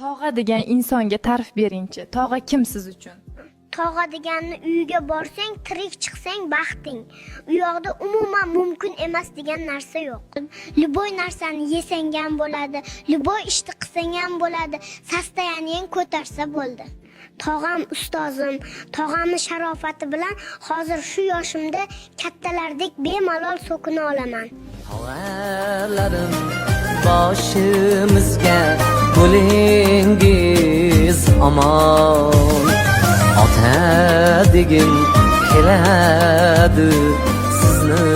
Tog'a degan insonga ta'rif beringchi. Tog'a kim siz uchun? Tog'a deganni uyiga borsang, tirik chiqsang baxting. U yoqda umuman mumkin emas degan narsa yo'q. Liboy narsani yesang ham bo'ladi, liboy ishni qilsang ham bo'ladi, sastoyaniyang ko'tarsa bo'ldi. Tog'am ustozim, tog'amni sharofati bilan hozir shu yoshimda kattalardek bemalol so'kina olaman. Tog'alarim boshimizga bo'lingiz omon. Ota degim keladi sizni